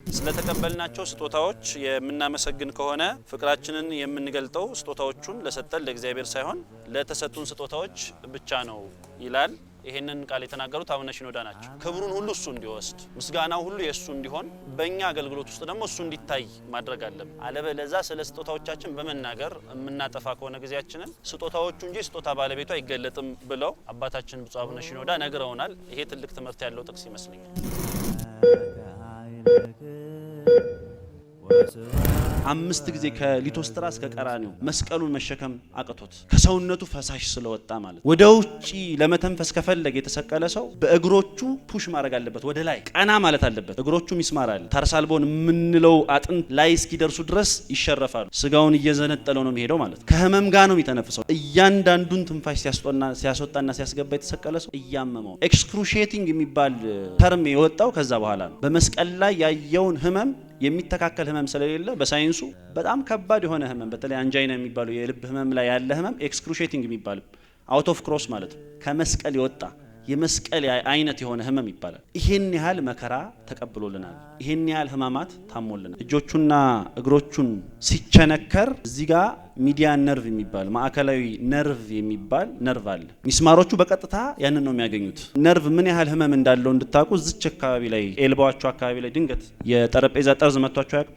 ስለተቀበልናቸው ስጦታዎች የምናመሰግን ከሆነ ፍቅራችንን የምንገልጠው ስጦታዎቹን ለሰጠን ለእግዚአብሔር ሳይሆን ለተሰጡን ስጦታዎች ብቻ ነው ይላል። ይሄንን ቃል የተናገሩት አቡነ ሽኖዳ ናቸው። ክብሩን ሁሉ እሱ እንዲወስድ ምስጋናው ሁሉ የሱ እንዲሆን በእኛ አገልግሎት ውስጥ ደግሞ እሱ እንዲታይ ማድረግ አለብን። አለበለዚያ ስለ ስጦታዎቻችን በመናገር የምናጠፋ ከሆነ ጊዜያችንን ስጦታዎቹ እንጂ ስጦታ ባለቤቱ አይገለጥም ብለው አባታችን ብፁዕ አቡነ ሽኖዳ ነግረውናል። ይሄ ትልቅ ትምህርት ያለው ጥቅስ ይመስለኛል። 5 ጊዜ ከሊቶስትራ እስከ ቀራኒው መስቀሉን መሸከም አቅቶት ከሰውነቱ ፈሳሽ ስለወጣ ማለት ወደ ውጪ ለመተንፈስ ከፈለገ የተሰቀለ ሰው በእግሮቹ ፑሽ ማድረግ አለበት፣ ወደ ላይ ቀና ማለት አለበት። እግሮቹ ሚስማር አለ ታርሳልቦን የምንለው አጥንት ላይ እስኪደርሱ ድረስ ይሸረፋሉ። ስጋውን እየዘነጠለው ነው የሚሄደው ማለት ነው። ከህመም ጋር ነው የሚተነፍሰው። እያንዳንዱን ትንፋሽ ሲያስወጣና ሲያስገባ የተሰቀለ ሰው እያመመው ኤክስክሩሺየቲንግ የሚባል ተርም የወጣው ከዛ በኋላ ነው። በመስቀል ላይ ያየውን ህመም የሚተካከል ህመም ስለሌለ በሳይንሱ በጣም ከባድ የሆነ ህመም በተለይ አንጃይና የሚባለው የልብ ህመም ላይ ያለ ህመም ኤክስክሩሺየቲንግ የሚባል አውት ኦፍ ክሮስ ማለት ነው። ከመስቀል የወጣ የመስቀል አይነት የሆነ ህመም ይባላል። ይሄን ያህል መከራ ተቀብሎልናል። ይሄን ያህል ህማማት ታሞልናል። እጆቹና እግሮቹን ሲቸነከር እዚህ ጋር ሚዲያን ነርቭ የሚባል ማዕከላዊ ነርቭ የሚባል ነርቭ አለ። ሚስማሮቹ በቀጥታ ያንን ነው የሚያገኙት። ነርቭ ምን ያህል ህመም እንዳለው እንድታቁ እዚች አካባቢ ላይ ኤልባዋቸው አካባቢ ላይ ድንገት የጠረጴዛ ጠርዝ መቷቸው ያውቅ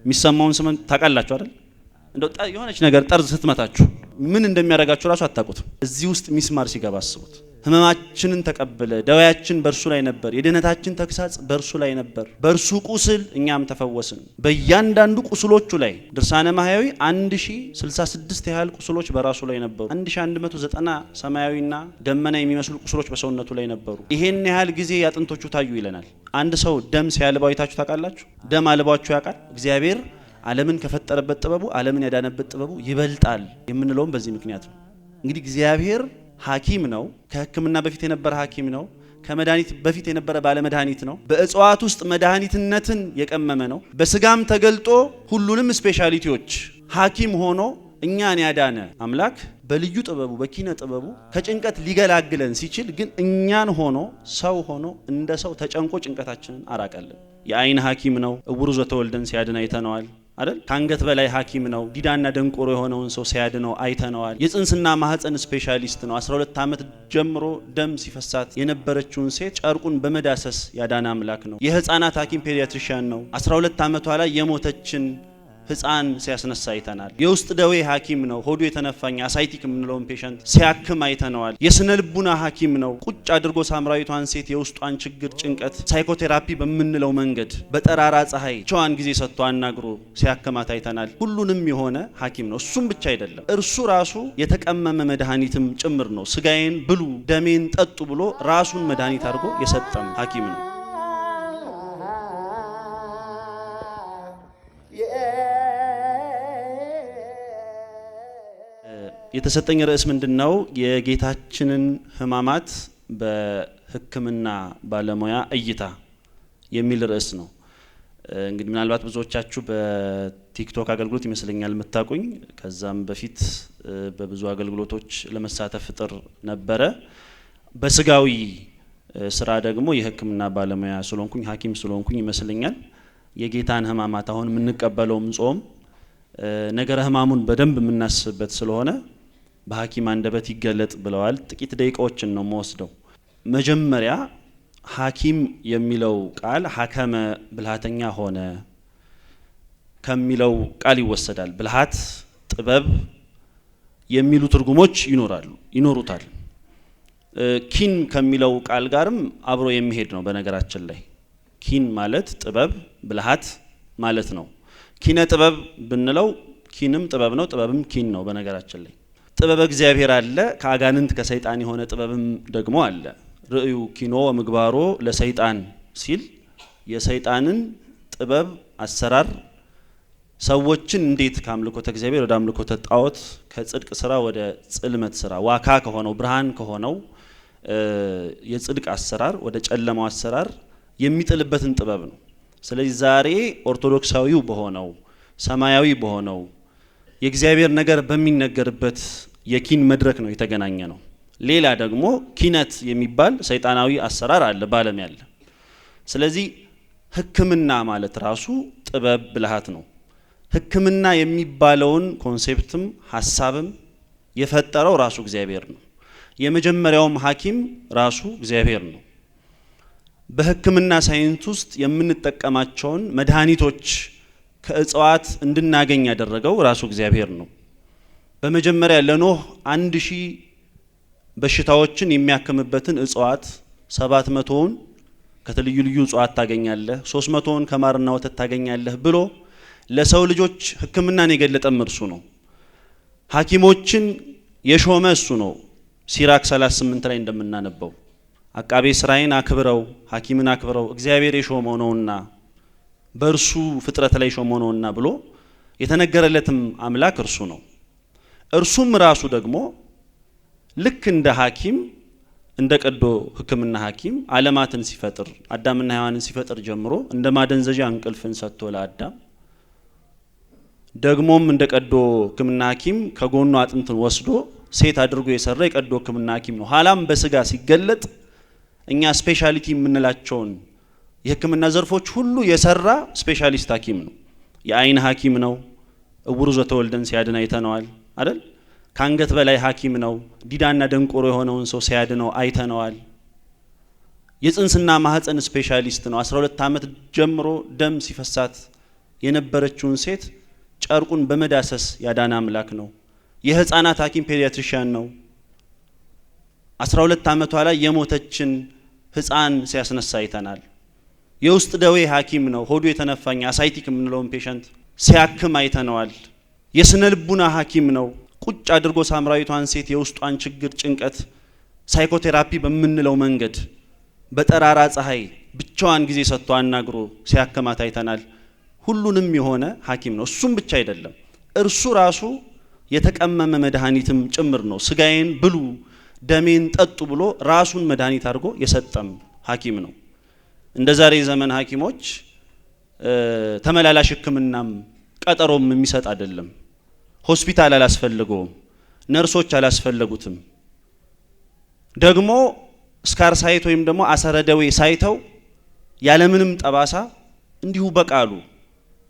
የሚሰማውን ስም ታውቃላችሁ አይደል? እንደው የሆነች ነገር ጠርዝ ስትመታችሁ ምን እንደሚያደርጋችሁ ራሱ አታውቁትም። እዚህ ውስጥ ሚስማር ሲገባ አስቡት። ህመማችንን ተቀበለ። ደዌያችን በእርሱ ላይ ነበር፣ የድህነታችን ተግሳጽ በእርሱ ላይ ነበር። በእርሱ ቁስል እኛም ተፈወስን። በእያንዳንዱ ቁስሎቹ ላይ ድርሳነ ማህያዊ 1066 ያህል ቁስሎች በራሱ ላይ ነበሩ። 1190 ሰማያዊና ደመና የሚመስሉ ቁስሎች በሰውነቱ ላይ ነበሩ። ይሄን ያህል ጊዜ ያጥንቶቹ ታዩ ይለናል። አንድ ሰው ደም ሲያልባው አይታችሁ ታውቃላችሁ? ደም አልባችሁ ያውቃል? እግዚአብሔር ዓለምን ከፈጠረበት ጥበቡ ዓለምን ያዳነበት ጥበቡ ይበልጣል የምንለውም በዚህ ምክንያት ነው። እንግዲህ እግዚአብሔር ሐኪም ነው። ከሕክምና በፊት የነበረ ሐኪም ነው። ከመድኃኒት በፊት የነበረ ባለመድኃኒት ነው። በእጽዋት ውስጥ መድኃኒትነትን የቀመመ ነው። በስጋም ተገልጦ ሁሉንም ስፔሻሊቲዎች ሐኪም ሆኖ እኛን ያዳነ አምላክ በልዩ ጥበቡ በኪነ ጥበቡ ከጭንቀት ሊገላግለን ሲችል ግን እኛን ሆኖ ሰው ሆኖ እንደ ሰው ተጨንቆ ጭንቀታችንን አራቀልን። የአይን ሐኪም ነው። እውሩ ዘተወልደን ሲያድን አይተነዋል አይደል? ከአንገት በላይ ሐኪም ነው። ዲዳና ደንቆሮ የሆነውን ሰው ሲያድነው አይተነዋል። የጽንስና ማህፀን ስፔሻሊስት ነው። 12 ዓመት ጀምሮ ደም ሲፈሳት የነበረችውን ሴት ጨርቁን በመዳሰስ ያዳነ አምላክ ነው። የህፃናት ሐኪም ፔዲያትሪሽያን ነው። 12 ዓመቷ ላይ የሞተችን ህፃን ሲያስነሳ አይተናል። የውስጥ ደዌ ሐኪም ነው። ሆዱ የተነፋኝ አሳይቲክ የምንለውን ፔሸንት ሲያክም አይተነዋል። የስነ ልቡና ሐኪም ነው። ቁጭ አድርጎ ሳምራዊቷን ሴት የውስጧን ችግር ጭንቀት ሳይኮቴራፒ በምንለው መንገድ በጠራራ ፀሐይ ቻዋን ጊዜ ሰጥቶ አናግሮ ሲያክማት አይተናል። ሁሉንም የሆነ ሐኪም ነው። እሱም ብቻ አይደለም፣ እርሱ ራሱ የተቀመመ መድኃኒትም ጭምር ነው። ስጋዬን ብሉ ደሜን ጠጡ ብሎ ራሱን መድኃኒት አድርጎ የሰጠም ሐኪም ነው። የተሰጠኝ ርዕስ ምንድነው? የጌታችንን ህማማት በሕክምና ባለሙያ እይታ የሚል ርዕስ ነው። እንግዲህ ምናልባት ብዙዎቻችሁ በቲክቶክ አገልግሎት ይመስለኛል የምታውቁኝ። ከዛም በፊት በብዙ አገልግሎቶች ለመሳተፍ ጥር ነበረ። በስጋዊ ስራ ደግሞ የሕክምና ባለሙያ ስለሆንኩኝ ሐኪም ስለሆንኩኝ ይመስለኛል የጌታን ህማማት አሁን የምንቀበለውም ጾም ነገረ ህማሙን በደንብ የምናስብበት ስለሆነ በሐኪም አንደበት ይገለጥ ብለዋል። ጥቂት ደቂቃዎችን ነው የምወስደው። መጀመሪያ ሐኪም የሚለው ቃል ሐከመ ብልሃተኛ ሆነ ከሚለው ቃል ይወሰዳል። ብልሃት፣ ጥበብ የሚሉ ትርጉሞች ይኖሩታል። ኪን ከሚለው ቃል ጋርም አብሮ የሚሄድ ነው። በነገራችን ላይ ኪን ማለት ጥበብ፣ ብልሃት ማለት ነው። ኪነ ጥበብ ብንለው ኪንም ጥበብ ነው፣ ጥበብም ኪን ነው። በነገራችን ላይ ጥበብ እግዚአብሔር አለ፣ ከአጋንንት ከሰይጣን የሆነ ጥበብም ደግሞ አለ። ርእዩ ኪኖ ወምግባሮ ለሰይጣን ሲል የሰይጣንን ጥበብ አሰራር ሰዎችን እንዴት ከአምልኮተ እግዚአብሔር ወደ አምልኮተ ጣዖት ከጽድቅ ስራ ወደ ጽልመት ስራ ዋካ ከሆነው ብርሃን ከሆነው የጽድቅ አሰራር ወደ ጨለማው አሰራር የሚጥልበትን ጥበብ ነው። ስለዚህ ዛሬ ኦርቶዶክሳዊው በሆነው ሰማያዊ በሆነው የእግዚአብሔር ነገር በሚነገርበት የኪን መድረክ ነው የተገናኘ ነው። ሌላ ደግሞ ኪነት የሚባል ሰይጣናዊ አሰራር አለ ባለም ያለ። ስለዚህ ሕክምና ማለት ራሱ ጥበብ ብልሃት ነው። ሕክምና የሚባለውን ኮንሴፕትም ሐሳብም የፈጠረው ራሱ እግዚአብሔር ነው። የመጀመሪያውም ሐኪም ራሱ እግዚአብሔር ነው። በሕክምና ሳይንስ ውስጥ የምንጠቀማቸውን መድኃኒቶች ከእጽዋት እንድናገኝ ያደረገው ራሱ እግዚአብሔር ነው። በመጀመሪያ ለኖህ 1000 በሽታዎችን የሚያክምበትን እጽዋት 700ውን ከተለዩ ልዩ እጽዋት ታገኛለህ፣ 300ውን ከማርና ወተት ታገኛለህ ብሎ ለሰው ልጆች ሕክምናን የገለጠም እርሱ ነው። ሐኪሞችን የሾመ እሱ ነው። ሲራክ 38 ላይ እንደምናነበው አቃቤ ሥራይን አክብረው ሐኪምን አክብረው እግዚአብሔር የሾመው ነውና በእርሱ ፍጥረት ላይ ሾመው ነውና ብሎ የተነገረለትም አምላክ እርሱ ነው። እርሱም ራሱ ደግሞ ልክ እንደ ሐኪም እንደ ቀዶ ሕክምና ሐኪም ዓለማትን ሲፈጥር አዳምና ሔዋንን ሲፈጥር ጀምሮ እንደ ማደንዘዣ እንቅልፍን ሰጥቶ ለአዳም ደግሞም እንደ ቀዶ ሕክምና ሐኪም ከጎኑ አጥንትን ወስዶ ሴት አድርጎ የሰራ የቀዶ ሕክምና ሐኪም ነው። ኋላም በስጋ ሲገለጥ እኛ ስፔሻሊቲ የምንላቸውን የሕክምና ዘርፎች ሁሉ የሰራ ስፔሻሊስት ሐኪም ነው። የአይን ሐኪም ነው። እውሩ ዘተወልደን ሲያድን አይተነዋል አይደል? ከአንገት በላይ ሐኪም ነው። ዲዳና ደንቆሮ የሆነውን ሰው ሲያድነው አይተነዋል። የጽንስና ማህፀን ስፔሻሊስት ነው። 12 ዓመት ጀምሮ ደም ሲፈሳት የነበረችውን ሴት ጨርቁን በመዳሰስ ያዳነ አምላክ ነው። የህፃናት ሐኪም ፔዲያትሪሻን ነው። 12 ዓመቷ ላይ የሞተችን ህፃን ሲያስነሳ አይተናል። የውስጥ ደዌ ሐኪም ነው። ሆዱ የተነፋኝ አሳይቲክ የምንለውን ፔሸንት ሲያክም አይተነዋል። የስነ ልቡና ሐኪም ነው። ቁጭ አድርጎ ሳምራዊቷን ሴት የውስጧን ችግር ጭንቀት ሳይኮቴራፒ በምንለው መንገድ በጠራራ ፀሐይ ብቻዋን ጊዜ ሰጥቶ አናግሮ ሲያከማት አይተናል። ሁሉንም የሆነ ሐኪም ነው። እሱም ብቻ አይደለም፣ እርሱ ራሱ የተቀመመ መድኃኒትም ጭምር ነው። ስጋዬን ብሉ ደሜን ጠጡ ብሎ ራሱን መድኃኒት አድርጎ የሰጠም ሐኪም ነው። እንደ ዛሬ ዘመን ሐኪሞች ተመላላሽ ሕክምናም ቀጠሮም የሚሰጥ አይደለም። ሆስፒታል አላስፈልገውም፣ ነርሶች አላስፈለጉትም። ደግሞ ስካር ሳይት ወይም ደግሞ አሰረ ደዌ ሳይተው ያለምንም ጠባሳ እንዲሁ በቃሉ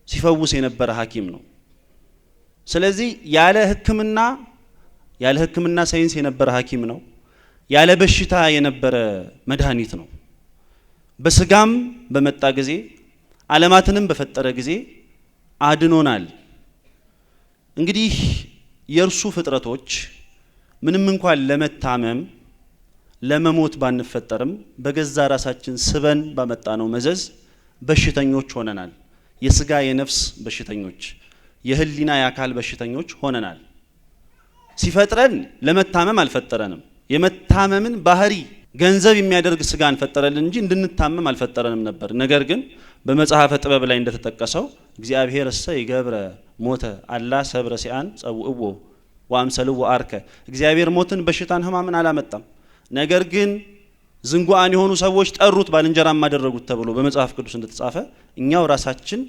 ሲፈውስ የነበረ ሐኪም ነው። ስለዚህ ያለ ሕክምና ሳይንስ የነበረ ሐኪም ነው። ያለ በሽታ የነበረ መድኃኒት ነው። በስጋም በመጣ ጊዜ ዓለማትንም በፈጠረ ጊዜ አድኖናል። እንግዲህ የእርሱ ፍጥረቶች ምንም እንኳን ለመታመም ለመሞት ባንፈጠርም በገዛ ራሳችን ስበን ባመጣ ነው መዘዝ በሽተኞች ሆነናል። የስጋ የነፍስ በሽተኞች፣ የህሊና የአካል በሽተኞች ሆነናል። ሲፈጥረን ለመታመም አልፈጠረንም። የመታመምን ባህሪ ገንዘብ የሚያደርግ ስጋን ፈጠረልን እንጂ እንድንታመም አልፈጠረንም ነበር። ነገር ግን በመጽሐፈ ጥበብ ላይ እንደተጠቀሰው እግዚአብሔር እሰ ይገብረ ሞተ አላ ሰብረ ሲአን ጸውእዎ ወአምሰልዎ አርከ። እግዚአብሔር ሞትን፣ በሽታን፣ ህማምን አላመጣም። ነገር ግን ዝንጓአን የሆኑ ሰዎች ጠሩት ባልንጀራም አደረጉት ተብሎ በመጽሐፍ ቅዱስ እንደተጻፈ እኛው ራሳችን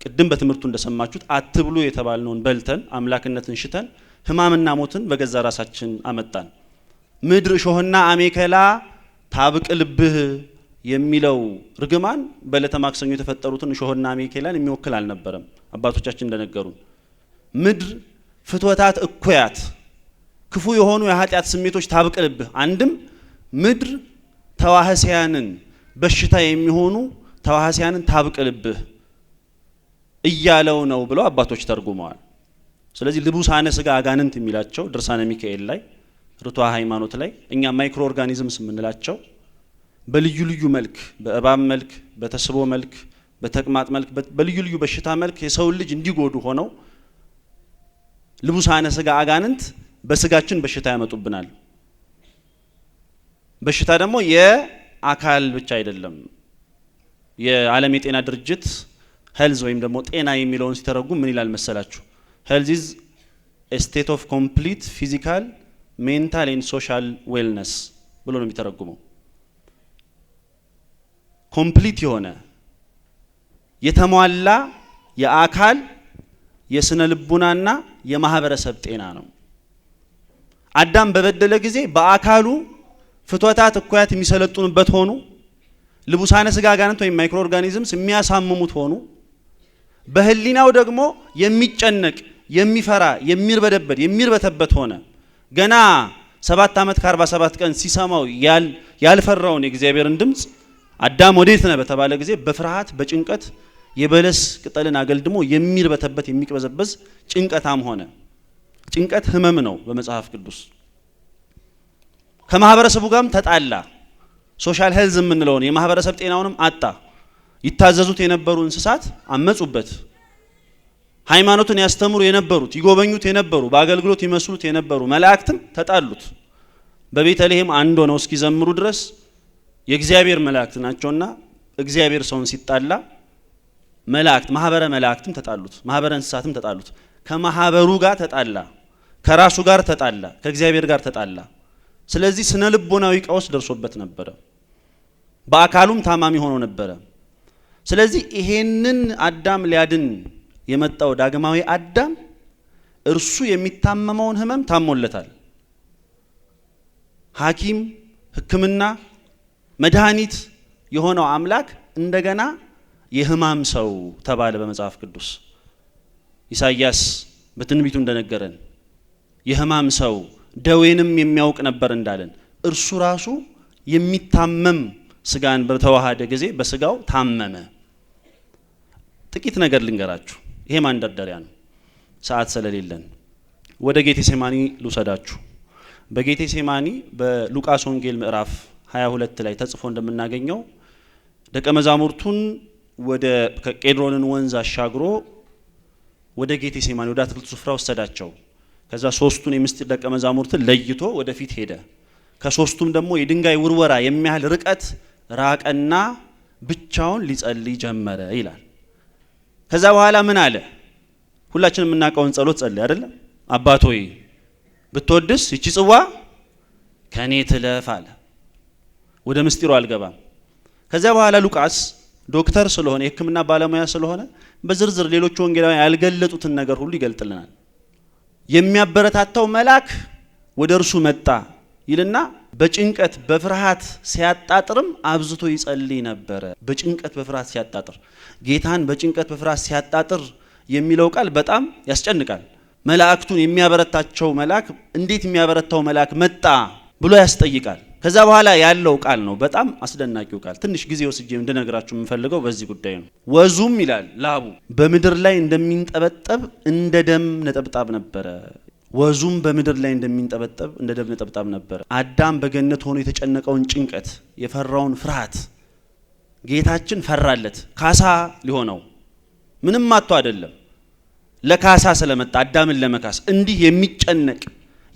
ቅድም በትምህርቱ እንደሰማችሁት አትብሉ የተባልነውን በልተን አምላክነትን ሽተን ህማምና ሞትን በገዛ ራሳችን አመጣን። ምድር እሾህና አሜከላ ታብቅልብህ የሚለው ርግማን በዕለተ ማክሰኞ የተፈጠሩትን እሾህና አሜከላን የሚወክል አልነበረም። አባቶቻችን እንደነገሩን ምድር ፍትወታት እኩያት ክፉ የሆኑ የኃጢአት ስሜቶች ታብቅልብህ፣ አንድም ምድር ተዋህሲያንን በሽታ የሚሆኑ ተዋህሲያንን ታብቅልብህ እያለው ነው ብለው አባቶች ተርጉመዋል። ስለዚህ ልቡሳነ ስጋ አጋንንት የሚላቸው ድርሳነ ሚካኤል ላይ ርቱዐ ሃይማኖት ላይ እኛ ማይክሮ ኦርጋኒዝምስ የምንላቸው በልዩ ልዩ መልክ በእባብ መልክ፣ በተስቦ መልክ፣ በተቅማጥ መልክ፣ በልዩ ልዩ በሽታ መልክ የሰው ልጅ እንዲጎዱ ሆነው ልቡሳነ ስጋ አጋንንት በስጋችን በሽታ ያመጡብናል። በሽታ ደግሞ የአካል ብቻ አይደለም። የዓለም የጤና ድርጅት ሄልዝ ወይም ደግሞ ጤና የሚለውን ሲተረጉም ምን ይላል መሰላችሁ? ሄልዝ ኢዝ ኤ ስቴት ኦፍ ኮምፕሊት ፊዚካል ሜንታል ኤንድ ሶሻል ዌልነስ ብሎ ነው የሚተረጉመው። ኮምፕሊት የሆነ የተሟላ የአካል የስነ ልቡናና የማህበረሰብ ጤና ነው። አዳም በበደለ ጊዜ በአካሉ ፍትወታት እኩያት የሚሰለጡንበት ሆኑ፣ ልቡሳነ ስጋ አጋንንት ወይም ማይክሮ ኦርጋኒዝምስ የሚያሳምሙት ሆኑ። በህሊናው ደግሞ የሚጨነቅ የሚፈራ የሚርበደበድ የሚርበተበት ሆነ። ገና 7 ዓመት ከ47 ቀን ሲሰማው ያልፈራውን የእግዚአብሔርን ድምፅ አዳም ወዴት ነህ በተባለ ጊዜ በፍርሃት በጭንቀት የበለስ ቅጠልን አገልድሞ የሚርበተበት የሚቅበዘበዝ ጭንቀታም ሆነ። ጭንቀት ህመም ነው በመጽሐፍ ቅዱስ። ከማህበረሰቡ ጋርም ተጣላ። ሶሻል ሄልዝ የምንለውን የማህበረሰብ ጤናውንም አጣ። ይታዘዙት የነበሩ እንስሳት አመጹበት። ሃይማኖትን ያስተምሩ የነበሩት ይጎበኙት የነበሩ በአገልግሎት ይመስሉት የነበሩ መላእክትም ተጣሉት። በቤተልሔም አንድ ሆነው እስኪዘምሩ ድረስ የእግዚአብሔር መላእክት ናቸውና እግዚአብሔር ሰውን ሲጣላ መላእክት ማህበረ መላእክትም ተጣሉት፣ ማህበረ እንስሳትም ተጣሉት። ከማህበሩ ጋር ተጣላ፣ ከራሱ ጋር ተጣላ፣ ከእግዚአብሔር ጋር ተጣላ። ስለዚህ ስነ ልቦናዊ ቀውስ ደርሶበት ነበረ። በአካሉም ታማሚ ሆኖ ነበረ። ስለዚህ ይሄንን አዳም ሊያድን የመጣው ዳግማዊ አዳም እርሱ የሚታመመውን ህመም ታሞለታል። ሐኪም ሕክምና መድኃኒት የሆነው አምላክ እንደገና የህማም ሰው ተባለ በመጽሐፍ ቅዱስ። ኢሳይያስ በትንቢቱ እንደነገረን የህማም ሰው ደዌንም የሚያውቅ ነበር እንዳለን እርሱ ራሱ የሚታመም ስጋን በተዋሃደ ጊዜ በስጋው ታመመ። ጥቂት ነገር ልንገራችሁ። ይሄ ማንደርደሪያ ነው፣ ሰዓት ስለሌለን ወደ ጌቴሴማኒ ልውሰዳችሁ። በጌቴሴማኒ በሉቃስ ወንጌል ምዕራፍ 22 ላይ ተጽፎ እንደምናገኘው ደቀ መዛሙርቱን ወደ ቄድሮንን ወንዝ አሻግሮ ወደ ጌቴሴማኒ ወደ አትክልቱ ስፍራ ወሰዳቸው። ከዛ ሶስቱን የምስጢር ደቀ መዛሙርትን ለይቶ ወደፊት ሄደ። ከሶስቱም ደግሞ የድንጋይ ውርወራ የሚያህል ርቀት ራቀና ብቻውን ሊጸልይ ጀመረ ይላል። ከዛ በኋላ ምን አለ? ሁላችንም የምናውቀውን ጸሎት ጸለየ አይደለም? አባት ሆይ ብትወድስ ይቺ ጽዋ ከኔ ትለፍ አለ። ወደ ምስጢሩ አልገባም። ከዛ በኋላ ሉቃስ ዶክተር ስለሆነ የሕክምና ባለሙያ ስለሆነ በዝርዝር ሌሎች ወንጌላውያን ያልገለጡትን ነገር ሁሉ ይገልጥልናል። የሚያበረታታው መልአክ ወደ እርሱ መጣ ይልና በጭንቀት በፍርሃት ሲያጣጥርም አብዝቶ ይጸልይ ነበረ። በጭንቀት በፍርሃት ሲያጣጥር፣ ጌታን በጭንቀት በፍርሃት ሲያጣጥር የሚለው ቃል በጣም ያስጨንቃል። መላእክቱን የሚያበረታቸው መልአክ እንዴት የሚያበረታው መልአክ መጣ ብሎ ያስጠይቃል። ከዛ በኋላ ያለው ቃል ነው በጣም አስደናቂው ቃል። ትንሽ ጊዜ ወስጄ እንድነግራችሁ የምፈልገው በዚህ ጉዳይ ነው። ወዙም ይላል ላቡ በምድር ላይ እንደሚንጠበጠብ እንደ ደም ነጠብጣብ ነበረ። ወዙም በምድር ላይ እንደሚንጠበጠብ እንደ ደም ነጠብጣብ ነበረ። አዳም በገነት ሆኖ የተጨነቀውን ጭንቀት የፈራውን ፍርሃት ጌታችን ፈራለት። ካሳ ሊሆነው ምንም አጥቶ አይደለም፣ ለካሳ ስለመጣ አዳምን ለመካስ እንዲህ የሚጨነቅ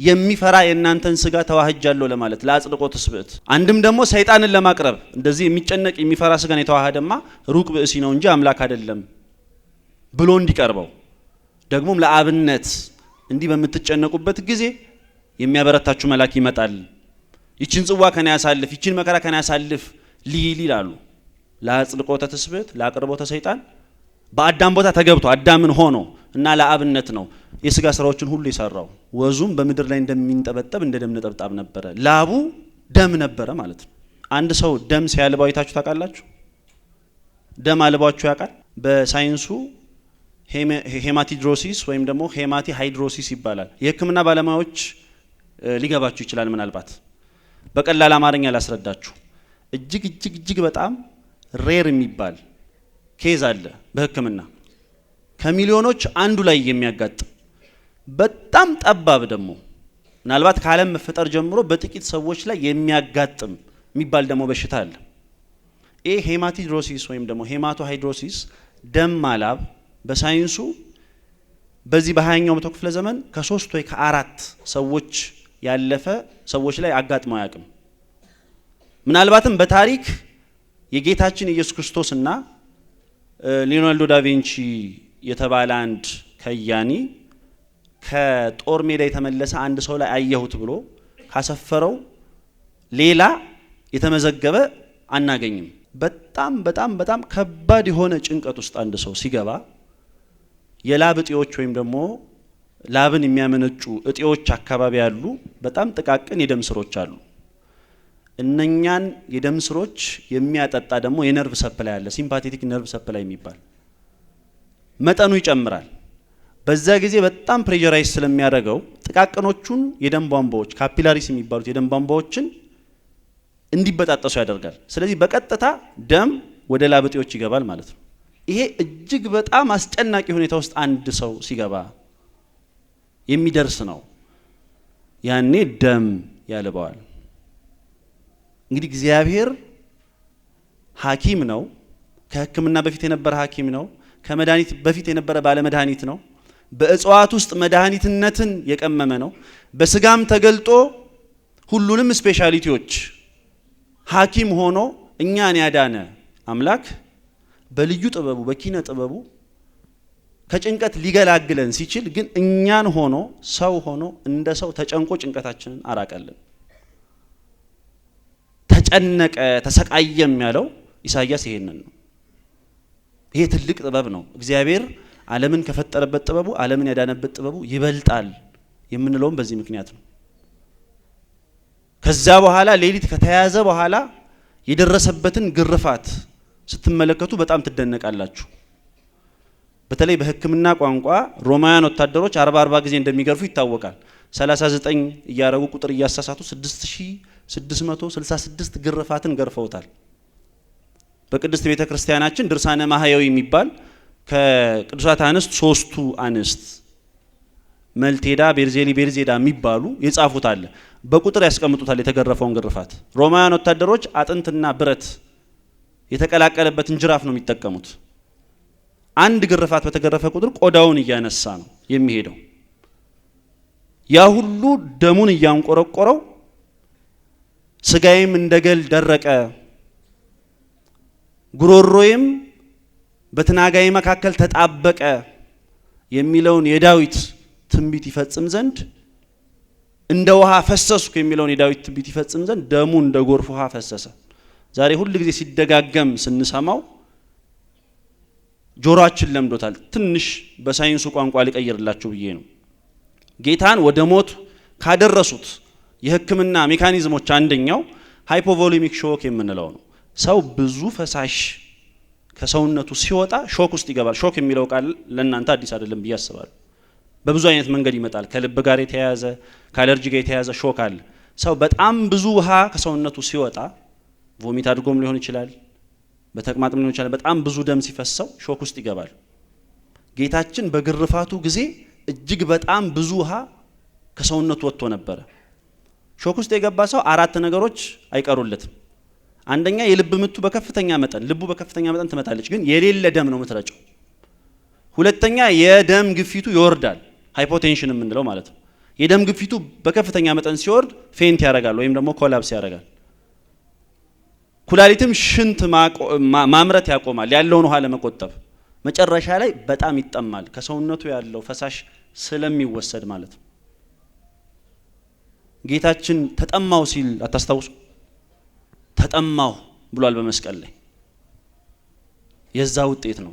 የሚፈራ የእናንተን ስጋ ተዋህጃለሁ ለማለት ለአጽድቆ ትስብእት። አንድም ደግሞ ሰይጣንን ለማቅረብ እንደዚህ የሚጨነቅ የሚፈራ ስጋን የተዋሃደማ ሩቅ ብእሲ ነው እንጂ አምላክ አይደለም ብሎ እንዲቀርበው፣ ደግሞም ለአብነት እንዲህ በምትጨነቁበት ጊዜ የሚያበረታችሁ መልአክ ይመጣል፣ ይችን ጽዋ ከኔ ያሳልፍ፣ ይችን መከራ ከኔ ያሳልፍ ሊል ይላሉ። ለአጽድቆተ ትስብእት ለአቅርቦተ ሰይጣን በአዳም ቦታ ተገብቶ አዳምን ሆኖ እና ለአብነት ነው የስጋ ስራዎችን ሁሉ የሰራው። ወዙም በምድር ላይ እንደሚንጠበጠብ እንደ ደም ነጠብጣብ ነበረ። ላቡ ደም ነበረ ማለት ነው። አንድ ሰው ደም ሲያልባው አይታችሁ ታውቃላችሁ? ደም አልባችሁ ያውቃል? በሳይንሱ ሄማቲድሮሲስ ወይም ደግሞ ሄማቲ ሃይድሮሲስ ይባላል። የሕክምና ባለሙያዎች ሊገባችሁ ይችላል። ምናልባት በቀላል አማርኛ ላስረዳችሁ። እጅግ በጣም ሬር የሚባል ኬዝ አለ በሕክምና ከሚሊዮኖች አንዱ ላይ የሚያጋጥም በጣም ጠባብ ደግሞ ምናልባት ከዓለም መፈጠር ጀምሮ በጥቂት ሰዎች ላይ የሚያጋጥም የሚባል ደግሞ በሽታ አለ። ይሄ ሄማቲድሮሲስ ወይም ደግሞ ሄማቶሃይድሮሲስ ደም ማላብ በሳይንሱ በዚህ በ20ኛው መቶ ክፍለ ዘመን ከ3 ወይ ከ4 ሰዎች ያለፈ ሰዎች ላይ አጋጥመው አያውቅም። ምናልባትም በታሪክ የጌታችን ኢየሱስ ክርስቶስና ሊዮናልዶ ዳቪንቺ የተባለ አንድ ከያኒ ከጦር ሜዳ የተመለሰ አንድ ሰው ላይ አየሁት ብሎ ካሰፈረው ሌላ የተመዘገበ አናገኝም። በጣም ከባድ የሆነ ጭንቀት ውስጥ አንድ ሰው ሲገባ የላብ እጢዎች ወይም ደግሞ ላብን የሚያመነጩ እጢዎች አካባቢ ያሉ በጣም ጥቃቅን የደም ስሮች አሉ። እነኛን የደም ስሮች የሚያጠጣ ደግሞ የነርቭ ሰፕላይ አለ፣ ሲምፓቴቲክ ነርቭ ሰፕላይ የሚባል መጠኑ ይጨምራል። በዛ ጊዜ በጣም ፕሬሸራይዝ ስለሚያደርገው ጥቃቅኖቹን የደም ቧንቧዎች ካፒላሪስ የሚባሉት የደም ቧንቧዎችን እንዲበጣጠሱ ያደርጋል። ስለዚህ በቀጥታ ደም ወደ ላብጤዎች ይገባል ማለት ነው። ይሄ እጅግ በጣም አስጨናቂ ሁኔታ ውስጥ አንድ ሰው ሲገባ የሚደርስ ነው። ያኔ ደም ያልበዋል። እንግዲህ እግዚአብሔር ሐኪም ነው። ከሕክምና በፊት የነበረ ሐኪም ነው። ከመድኃኒት በፊት የነበረ ባለ መድኃኒት ነው። በእጽዋት ውስጥ መድኃኒትነትን የቀመመ ነው። በስጋም ተገልጦ ሁሉንም ስፔሻሊቲዎች ሐኪም ሆኖ እኛን ያዳነ አምላክ በልዩ ጥበቡ በኪነ ጥበቡ ከጭንቀት ሊገላግለን ሲችል ግን እኛን ሆኖ ሰው ሆኖ እንደ ሰው ተጨንቆ ጭንቀታችንን አራቀልን። ተጨነቀ ተሰቃየም ያለው ኢሳይያስ ይሄንን ነው። ይሄ ትልቅ ጥበብ ነው። እግዚአብሔር ዓለምን ከፈጠረበት ጥበቡ ዓለምን ያዳነበት ጥበቡ ይበልጣል የምንለውም በዚህ ምክንያት ነው። ከዛ በኋላ ሌሊት ከተያዘ በኋላ የደረሰበትን ግርፋት ስትመለከቱ በጣም ትደነቃላችሁ። በተለይ በሕክምና ቋንቋ ሮማውያን ወታደሮች 40 ጊዜ እንደሚገርፉ ይታወቃል። 39 እያረጉ ቁጥር እያሳሳቱ 6666 ግርፋትን ገርፈውታል። በቅድስት ቤተ ክርስቲያናችን ድርሳነ ማህያዊ የሚባል ከቅዱሳት አንስት ሶስቱ አንስት መልቴዳ፣ ቤርዜሊ፣ ቤርዜዳ የሚባሉ የጻፉት አለ። በቁጥር ያስቀምጡታል የተገረፈውን ግርፋት። ሮማውያን ወታደሮች አጥንትና ብረት የተቀላቀለበትን ጅራፍ ነው የሚጠቀሙት። አንድ ግርፋት በተገረፈ ቁጥር ቆዳውን እያነሳ ነው የሚሄደው። ያ ሁሉ ደሙን እያንቆረቆረው ስጋዬም እንደገል ደረቀ፣ ጉሮሮዬም በትናጋይ መካከል ተጣበቀ የሚለውን የዳዊት ትንቢት ይፈጽም ዘንድ እንደ ውሃ ፈሰስኩ የሚለውን የዳዊት ትንቢት ይፈጽም ዘንድ ደሙ እንደ ጎርፍ ውሃ ፈሰሰ። ዛሬ ሁሉ ጊዜ ሲደጋገም ስንሰማው ጆሮአችን ለምዶታል። ትንሽ በሳይንሱ ቋንቋ ሊቀይርላችሁ ብዬ ነው። ጌታን ወደ ሞት ካደረሱት የሕክምና ሜካኒዝሞች አንደኛው ሃይፖቮሊሚክ ሾክ የምንለው ነው። ሰው ብዙ ፈሳሽ ከሰውነቱ ሲወጣ ሾክ ውስጥ ይገባል። ሾክ የሚለው ቃል ለእናንተ አዲስ አይደለም ብዬ አስባለሁ። በብዙ አይነት መንገድ ይመጣል። ከልብ ጋር የተያያዘ ከአለርጂ ጋር የተያያዘ ሾክ አለ። ሰው በጣም ብዙ ውሃ ከሰውነቱ ሲወጣ ቮሚት አድርጎም ሊሆን ይችላል፣ በተቅማጥም ሊሆን ይችላል። በጣም ብዙ ደም ሲፈሰው ሾክ ውስጥ ይገባል። ጌታችን በግርፋቱ ጊዜ እጅግ በጣም ብዙ ውሃ ከሰውነቱ ወጥቶ ነበረ። ሾክ ውስጥ የገባ ሰው 4 ነገሮች አይቀሩለትም። አንደኛ የልብ ምቱ በከፍተኛ መጠን ልቡ በከፍተኛ መጠን ትመታለች፣ ግን የሌለ ደም ነው የምትረጨው። ሁለተኛ የደም ግፊቱ ይወርዳል፣ ሃይፖቴንሽን የምንለው ማለት ነው። የደም ግፊቱ በከፍተኛ መጠን ሲወርድ ፌንት ያደርጋል ወይም ደግሞ ኮላፕስ ያደርጋል። ኩላሊትም ሽንት ማምረት ያቆማል ያለውን ውሃ ለመቆጠብ። መጨረሻ ላይ በጣም ይጠማል ከሰውነቱ ያለው ፈሳሽ ስለሚወሰድ ማለት ነው። ጌታችን ተጠማው ሲል አታስታውሱ? ተጠማው ብሏል በመስቀል ላይ። የዛ ውጤት ነው።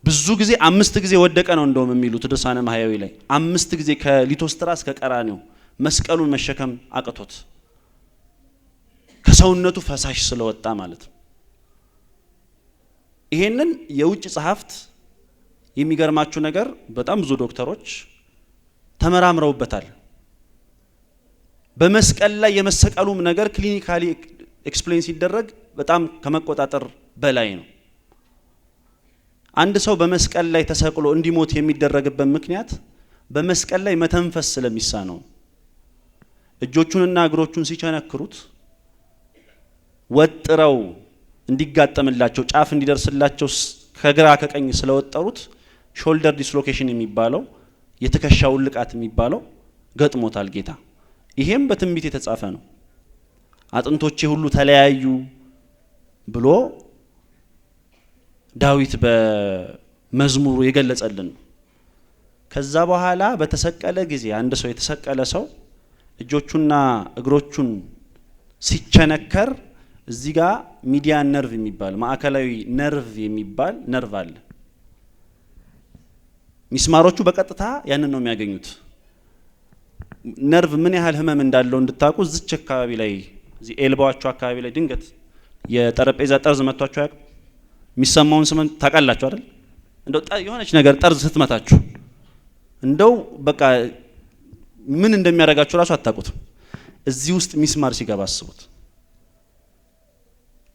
ብዙ ጊዜ 5 ጊዜ ወደቀ ነው እንደውም የሚሉት ድርሳነ ማህያዊ ላይ 5 ጊዜ ከሊቶስትራ እስከ ቀራኒው መስቀሉን መሸከም አቅቶት ከሰውነቱ ፈሳሽ ስለወጣ ማለት ነው። ይሄንን የውጭ ጸሐፍት የሚገርማችሁ ነገር በጣም ብዙ ዶክተሮች ተመራምረውበታል። በመስቀል ላይ የመሰቀሉም ነገር ክሊኒካሊ ኤክስፕሌን ሲደረግ በጣም ከመቆጣጠር በላይ ነው። አንድ ሰው በመስቀል ላይ ተሰቅሎ እንዲሞት የሚደረግበት ምክንያት በመስቀል ላይ መተንፈስ ስለሚሳነው እጆቹንና እግሮቹን ሲቸነክሩት ወጥረው እንዲጋጠምላቸው ጫፍ እንዲደርስላቸው ከግራ ከቀኝ ስለወጠሩት ሾልደር ዲስሎኬሽን የሚባለው የትከሻው ልቃት የሚባለው ገጥሞታል ጌታ። ይሄም በትንቢት የተጻፈ ነው። አጥንቶቼ ሁሉ ተለያዩ ብሎ ዳዊት በመዝሙሩ የገለጸልን። ከዛ በኋላ በተሰቀለ ጊዜ አንድ ሰው የተሰቀለ ሰው እጆቹና እግሮቹን ሲቸነከር እዚህ ጋር ሚዲያን ነርቭ የሚባል ማዕከላዊ ነርቭ የሚባል ነርቭ አለ። ሚስማሮቹ በቀጥታ ያንን ነው የሚያገኙት። ነርቭ ምን ያህል ህመም እንዳለው እንድታቁ እዚች አካባቢ ላይ እዚ ኤልባዋቸው አካባቢ ላይ ድንገት የጠረጴዛ ጠርዝ መቷቸው ያቅ የሚሰማውን ስም ታውቃላችሁ አይደል? እንደው የሆነች ነገር ጠርዝ ስትመታችሁ እንደው በቃ ምን እንደሚያረጋችሁ ራሱ አታውቁት። እዚህ ውስጥ ሚስማር ሲገባ አስቡት።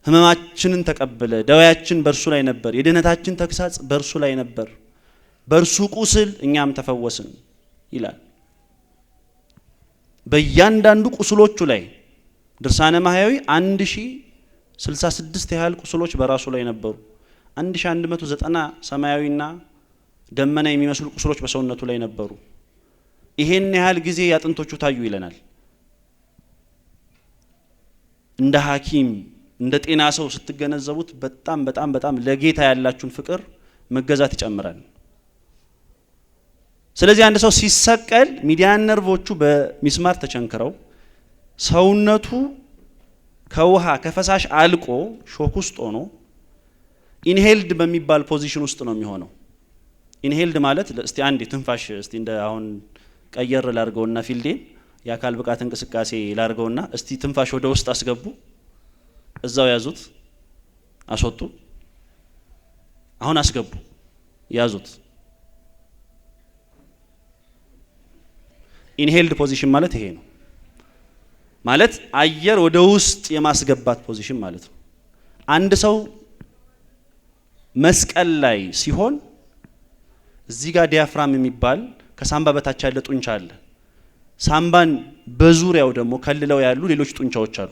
ህመማችንን ተቀበለ፣ ደዌያችን በእርሱ ላይ ነበር፣ የድህነታችን ተግሳጽ በእርሱ ላይ ነበር፣ በእርሱ ቁስል እኛም ተፈወስን ይላል። በእያንዳንዱ ቁስሎቹ ላይ ድርሳነ ማህያዊ 1066 ያህል ቁስሎች በራሱ ላይ ነበሩ። 1190 ሰማያዊና ደመና የሚመስሉ ቁስሎች በሰውነቱ ላይ ነበሩ። ይሄን ያህል ጊዜ ያጥንቶቹ ታዩ ይለናል። እንደ ሐኪም እንደ ጤና ሰው ስትገነዘቡት በጣም በጣም በጣም ለጌታ ያላችሁን ፍቅር መገዛት ይጨምራል። ስለዚህ አንድ ሰው ሲሰቀል ሚዲያን ነርቮቹ በሚስማር ተቸንክረው ሰውነቱ ከውሃ ከፈሳሽ አልቆ ሾክ ውስጥ ሆኖ ኢንሄልድ በሚባል ፖዚሽን ውስጥ ነው የሚሆነው። ኢንሄልድ ማለት እስቲ አንዴ ትንፋሽ እስቲ እንደ አሁን ቀየር ላርገውና ፊልዴን የአካል ብቃት እንቅስቃሴ ላርገውና እስቲ ትንፋሽ ወደ ውስጥ አስገቡ፣ እዛው ያዙት፣ አስወጡ፣ አሁን አስገቡ፣ ያዙት። ኢንሄልድ ፖዚሽን ማለት ይሄ ነው። ማለት አየር ወደ ውስጥ የማስገባት ፖዚሽን ማለት ነው። አንድ ሰው መስቀል ላይ ሲሆን እዚህ ጋር ዲያፍራም የሚባል ከሳምባ በታች ያለ ጡንቻ አለ። ሳምባን በዙሪያው ደግሞ ከልለው ያሉ ሌሎች ጡንቻዎች አሉ።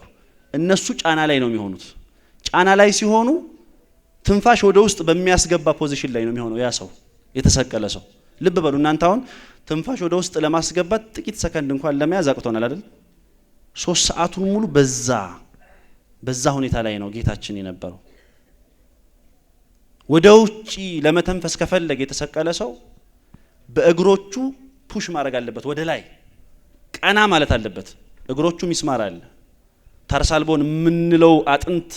እነሱ ጫና ላይ ነው የሚሆኑት። ጫና ላይ ሲሆኑ ትንፋሽ ወደ ውስጥ በሚያስገባ ፖዚሽን ላይ ነው የሚሆነው ያ ሰው የተሰቀለ ሰው። ልብ በሉ እናንተ አሁን ትንፋሽ ወደ ውስጥ ለማስገባት ጥቂት ሰከንድ እንኳን ለመያዝ አቅቶናል አይደል? 3 ሰዓቱን ሙሉ በዛ ሁኔታ ላይ ነው ጌታችን የነበረው። ወደ ውጪ ለመተንፈስ ከፈለገ የተሰቀለ ሰው በእግሮቹ ፑሽ ማድረግ አለበት፣ ወደ ላይ ቀና ማለት አለበት። እግሮቹ ሚስማር አለ። ታርሳልቦን የምንለው አጥንት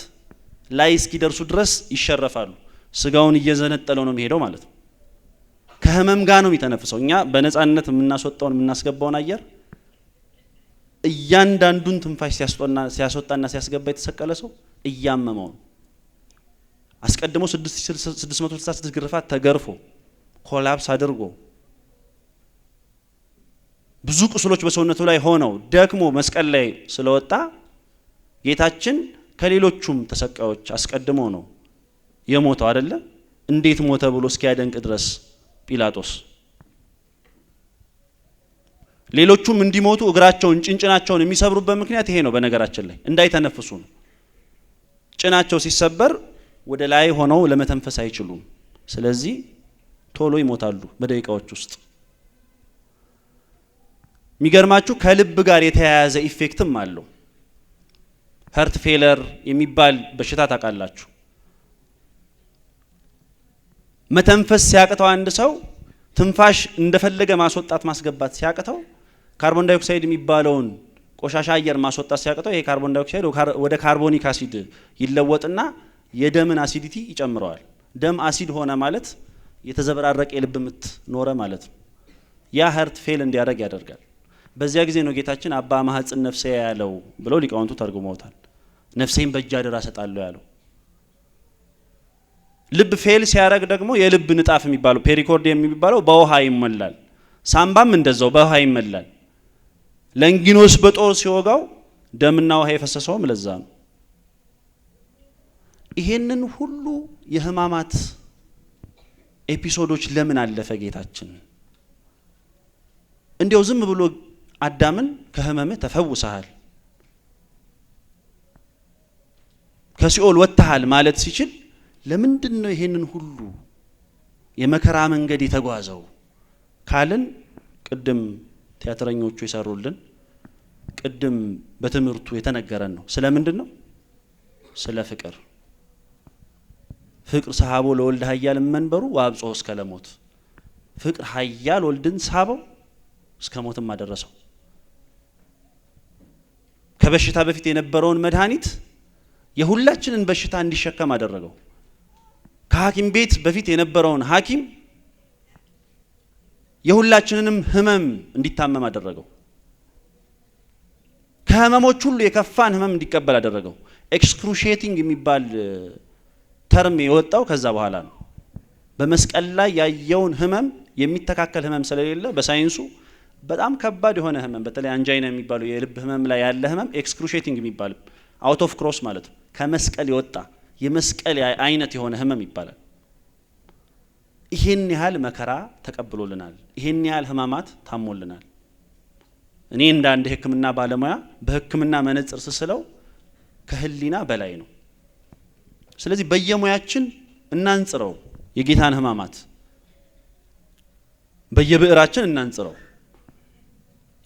ላይ እስኪደርሱ ድረስ ይሸረፋሉ። ስጋውን እየዘነጠለው ነው የሚሄደው ማለት ነው። ከህመም ጋር ነው የሚተነፍሰው። እኛ በነፃነት የምናስወጣውን የምናስገባውን አየር እያንዳንዱን ትንፋሽ ሲያስወጣና ሲያስገባ የተሰቀለ ሰው እያመመው ነው። አስቀድሞ 666 ግርፋት ተገርፎ ኮላፕስ አድርጎ ብዙ ቁስሎች በሰውነቱ ላይ ሆነው ደክሞ መስቀል ላይ ስለወጣ ጌታችን ከሌሎቹም ተሰቃዮች አስቀድሞ ነው የሞተው አይደለ? እንዴት ሞተ ብሎ እስኪያደንቅ ድረስ ጲላጦስ ሌሎቹም እንዲሞቱ እግራቸውን ጭንጭናቸውን የሚሰብሩበት ምክንያት ይሄ ነው። በነገራችን ላይ እንዳይተነፍሱ ነው። ጭናቸው ሲሰበር ወደ ላይ ሆነው ለመተንፈስ አይችሉም። ስለዚህ ቶሎ ይሞታሉ በደቂቃዎች ውስጥ። የሚገርማችሁ ከልብ ጋር የተያያዘ ኢፌክትም አለው። ሀርት ፌለር የሚባል በሽታ ታውቃላችሁ። መተንፈስ ሲያቅተው አንድ ሰው ትንፋሽ እንደፈለገ ማስወጣት ማስገባት ሲያቅተው ካርቦን ዳይኦክሳይድ የሚባለውን ቆሻሻ አየር ማስወጣት ሲያቅተው ይሄ ካርቦን ዳይኦክሳይድ ወደ ካርቦኒክ አሲድ ይለወጥና የደምን አሲዲቲ ይጨምረዋል። ደም አሲድ ሆነ ማለት የተዘበራረቀ የልብ ምት ኖረ ማለት ነው። ያ ሀርት ፌል እንዲያደርግ ያደርጋል። በዚያ ጊዜ ነው ጌታችን አባ ማህጽን ነፍሴ ያለው ብለው ሊቃውንቱ ተርጉመውታል። ነፍሴን በእጅ አደራ ሰጣለሁ ያለው። ልብ ፌል ሲያደርግ ደግሞ የልብ ንጣፍ የሚባለው ፔሪኮርዲየም የሚባለው በውሃ ይሞላል። ሳምባም እንደዛው በውሃ ይሞላል። ለንጊኖስ በጦር ሲወጋው ደምና ውሃ የፈሰሰውም ለዛ ነው። ይሄንን ሁሉ የህማማት ኤፒሶዶች ለምን አለፈ ጌታችን? እንዲያው ዝም ብሎ አዳምን ከህመምህ ተፈውሰሃል፣ ከሲኦል ወጥተሃል ማለት ሲችል ለምንድን ነው ይሄንን ሁሉ የመከራ መንገድ የተጓዘው ካልን ቅድም ቲያትረኞቹ ይሰሩልን፣ ቅድም በትምህርቱ የተነገረን ነው። ስለምንድን ነው? ስለ ፍቅር። ፍቅር ሰሃቦ ለወልድ ኃያል መንበሩ ወአብጽሖ እስከ ለሞት። ፍቅር ኃያል ወልድን ሳበው እስከ ሞትም አደረሰው። ከበሽታ በፊት የነበረውን መድኃኒት የሁላችንን በሽታ እንዲሸከም አደረገው። ከሐኪም ቤት በፊት የነበረውን ሐኪም የሁላችንንም ህመም እንዲታመም አደረገው። ከህመሞች ሁሉ የከፋን ህመም እንዲቀበል አደረገው። ኤክስክሩሺየቲንግ የሚባል ተርም የወጣው ከዛ በኋላ ነው። በመስቀል ላይ ያየውን ህመም የሚተካከል ህመም ስለሌለ በሳይንሱ በጣም ከባድ የሆነ ህመም በተለይ አንጃይና የሚባለው የልብ ህመም ላይ ያለ ህመም ኤክስክሩሺየቲንግ የሚባል አውት ኦፍ ክሮስ ማለት ነው። ከመስቀል የወጣ የመስቀል አይነት የሆነ ህመም ይባላል። ይሄን ያህል መከራ ተቀብሎልናል። ይሄን ያህል ህማማት ታሞልናል። እኔ እንደ አንድ ህክምና ባለሙያ በህክምና መነጽር ስስለው ከህሊና በላይ ነው። ስለዚህ በየሙያችን እናንጽረው የጌታን ህማማት፣ በየብዕራችን እናንጽረው።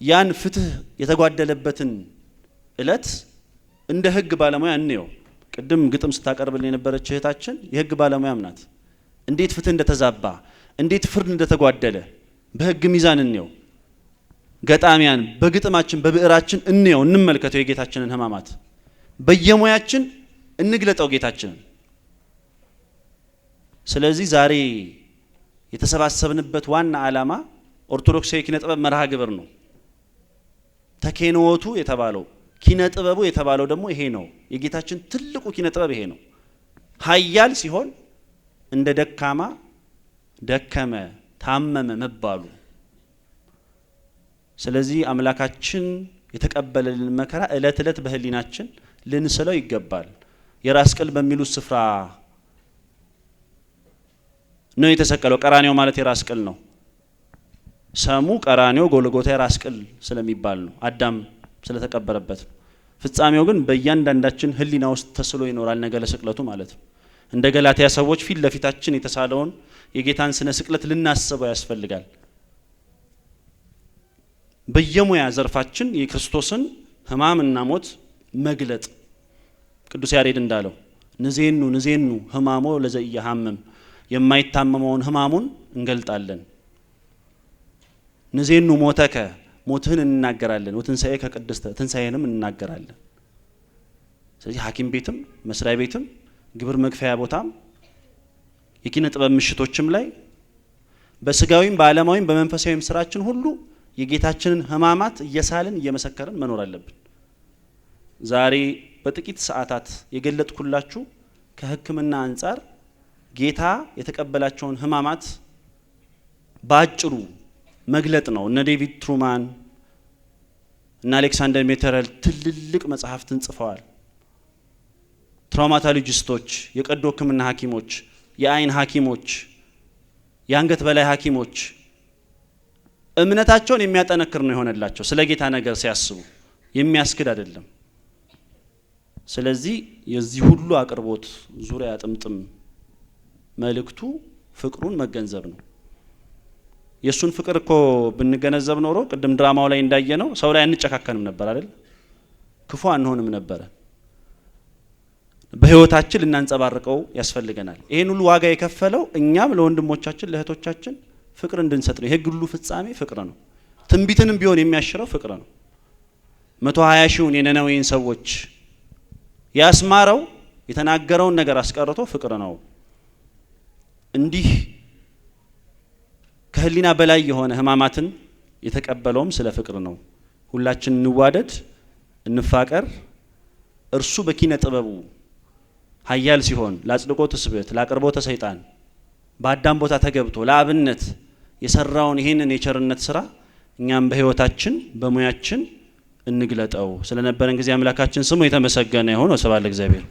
ያን ፍትህ የተጓደለበትን እለት እንደ ህግ ባለሙያ እንየው። ቅድም ግጥም ስታቀርብልን የነበረች እህታችን የህግ ባለሙያም ናት። እንዴት ፍትህ እንደተዛባ፣ እንዴት ፍርድ እንደተጓደለ በህግ ሚዛን እንየው። ገጣሚያን በግጥማችን በብዕራችን እንየው፣ እንመልከተው የጌታችንን ህማማት። በየሙያችን እንግለጠው ጌታችንን። ስለዚህ ዛሬ የተሰባሰብንበት ዋና ዓላማ ኦርቶዶክሳዊ ኪነ ጥበብ መርሃ ግብር ነው። ተኬኖቱ የተባለው ኪነ ጥበቡ የተባለው ደግሞ ይሄ ነው። የጌታችን ትልቁ ኪነ ጥበብ ይሄ ነው። ኃያል ሲሆን እንደ ደካማ ደከመ፣ ታመመ መባሉ። ስለዚህ አምላካችን የተቀበለልን መከራ እለት እለት በህሊናችን ልንስለው ይገባል። የራስ ቅል በሚሉት ስፍራ ነው የተሰቀለው። ቀራኒዮ ማለት የራስ ቅል ነው። ሰሙ ቀራኒዮ ጎልጎታ የራስ ቅል ስለሚባል ነው፣ አዳም ስለተቀበረበት ነው። ፍጻሜው ግን በእያንዳንዳችን ህሊና ውስጥ ተስሎ ይኖራል፣ ነገ ለስቅለቱ ማለት ነው። እንደ ገላትያ ሰዎች ፊት ለፊታችን የተሳለውን የጌታን ስነ ስቅለት ልናስበው ያስፈልጋል። በየሙያ ዘርፋችን የክርስቶስን ህማምና ሞት መግለጥ ቅዱስ ያሬድ እንዳለው ንዜኑ ንዜኑ ህማሞ ለዘኢያሐምም፣ የማይታመመውን ህማሙን እንገልጣለን። ንዜኑ ሞተከ፣ ሞትህን እንናገራለን። ወትንሳኤ ከቅድስተ፣ ትንሳኤንም እንናገራለን። ስለዚህ ሐኪም ቤትም መስሪያ ቤትም ግብር መክፈያ ቦታም የኪነ ጥበብ ምሽቶችም ላይ በስጋዊም በዓለማዊም በመንፈሳዊም ስራችን ሁሉ የጌታችንን ህማማት እየሳልን እየመሰከርን መኖር አለብን። ዛሬ በጥቂት ሰዓታት የገለጥኩላችሁ ከህክምና አንጻር ጌታ የተቀበላቸውን ህማማት ባጭሩ መግለጥ ነው። እነ ዴቪድ ትሩማን እና አሌክሳንደር ሜተረል ትልልቅ መጽሐፍትን ጽፈዋል። ትራውማቶሎጂስቶች፣ የቀዶ ህክምና ሐኪሞች፣ የአይን ሐኪሞች፣ የአንገት በላይ ሐኪሞች እምነታቸውን የሚያጠነክር ነው የሆነላቸው። ስለ ጌታ ነገር ሲያስቡ የሚያስክድ አይደለም። ስለዚህ የዚህ ሁሉ አቅርቦት ዙሪያ ጥምጥም መልእክቱ ፍቅሩን መገንዘብ ነው። የሱን ፍቅር እኮ ብንገነዘብ ኖሮ ቅድም ድራማው ላይ እንዳየነው ሰው ላይ አንጨካከንም ነበር አይደል? ክፉ አንሆንም ነበር። በህይወታችን ልናንጸባርቀው ያስፈልገናል። ይሄን ሁሉ ዋጋ የከፈለው እኛም ለወንድሞቻችን ለእህቶቻችን ፍቅር እንድንሰጥ ነው። ይሄ ሁሉ ፍጻሜ ፍቅር ነው። ትንቢትንም ቢሆን የሚያሽረው ፍቅር ነው። 120 ሺውን የነነዌን ሰዎች ያስማረው የተናገረውን ነገር አስቀርቶ ፍቅር ነው። እንዲህ ከህሊና በላይ የሆነ ህማማትን የተቀበለውም ስለ ፍቅር ነው። ሁላችን እንዋደድ፣ እንፋቀር። እርሱ በኪነ ጥበቡ ኃያል ሲሆን ለአጽድቆተ ስብዕት ለአቅርቦተ ሰይጣን በአዳም ቦታ ተገብቶ ለአብነት የሰራውን ይሄንን የቸርነት ስራ እኛም በህይወታችን በሙያችን እንግለጠው። ስለነበረን ጊዜ አምላካችን ስሙ የተመሰገነ ይሁን። ወስብሐት ለእግዚአብሔር።